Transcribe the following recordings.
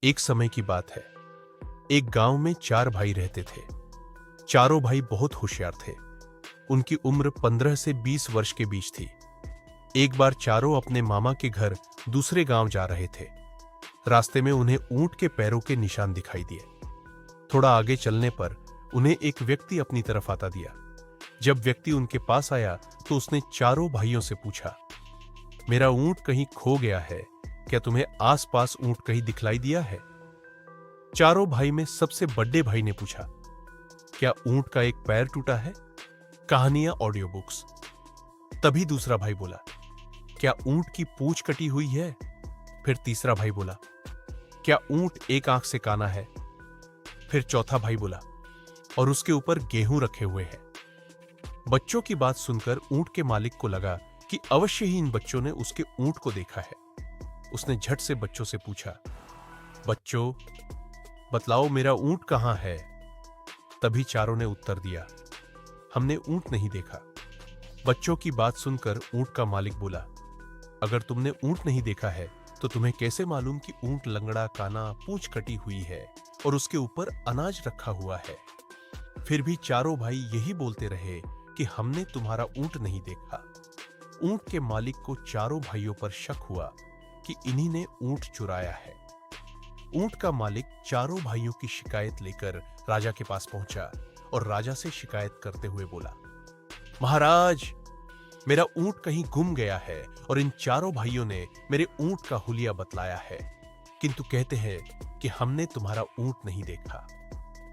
एक समय की बात है। एक गांव में 4 भाई रहते थे। चारों भाई बहुत होशियार थे। उनकी उम्र 15 से 20 वर्ष के बीच थी। एक बार चारों अपने मामा के घर दूसरे गांव जा रहे थे। रास्ते में उन्हें ऊंट के पैरों के निशान दिखाई दिए। थोड़ा आगे चलने पर उन्हें एक व्यक्ति अपनी तरफ आता दिया। जब व्यक्ति उनके पास आया तो उसने चारों भाइयों से पूछा, मेरा ऊंट कहीं खो गया है, क्या तुम्हें आसपास ऊंट कहीं दिखलाई दिया है? चारों भाई में सबसे बड़े भाई ने पूछा, क्या ऊंट का एक पैर टूटा है? कहानियां ऑडियो बुक्स। तभी दूसरा भाई बोला, क्या ऊंट की पूंछ कटी हुई है? फिर तीसरा भाई बोला, क्या ऊंट एक आंख से काना है? फिर चौथा भाई बोला, और उसके ऊपर गेहूं रखे हुए हैं। बच्चों की बात सुनकर ऊंट के मालिक को लगा कि अवश्य ही इन बच्चों ने उसके ऊंट को देखा है। उसने झट से बच्चों से पूछा, बच्चों बतलाओ मेरा ऊंट कहां है? तभी चारों ने उत्तर दिया, हमने ऊंट नहीं देखा। बच्चों की बात सुनकर ऊंट का मालिक बोला, अगर तुमने ऊंट नहीं देखा है तो तुम्हें कैसे मालूम कि ऊंट लंगड़ा काना पूंछ कटी हुई है और उसके ऊपर अनाज रखा हुआ है? फिर भी चारों भाई यही बोलते रहे कि हमने तुम्हारा ऊंट नहीं देखा। ऊंट के मालिक को चारों भाइयों पर शक हुआ कि इन्हीं ने ऊंट चुराया है। ऊंट का मालिक चारों भाइयों की शिकायत लेकर राजा के पास पहुंचा और राजा से शिकायत करते हुए बोला, महाराज, मेरा ऊंट कहीं गुम गया है और इन चारों भाइयों ने मेरे ऊंट का हुलिया बतलाया है, किंतु कहते हैं कि हमने तुम्हारा ऊंट नहीं देखा।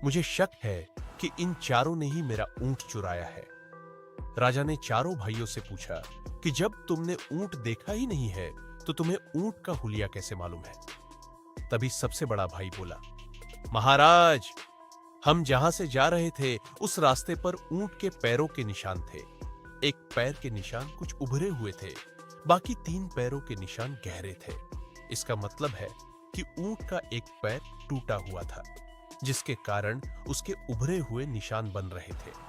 मुझे शक है कि इन चारों ने ही मेरा ऊंट चुराया है। राजा ने चारों भाइयों से पूछा कि जब तुमने ऊंट देखा ही नहीं है तो तुम्हें ऊंट का हुलिया कैसे मालूम है? तभी सबसे बड़ा भाई बोला, महाराज, हम जहां से जा रहे थे उस रास्ते पर ऊंट के पैरों के निशान थे। एक पैर के निशान कुछ उभरे हुए थे, बाकी 3 पैरों के निशान गहरे थे। इसका मतलब है कि ऊंट का एक पैर टूटा हुआ था, जिसके कारण उसके उभरे हुए निशान बन रहे थे।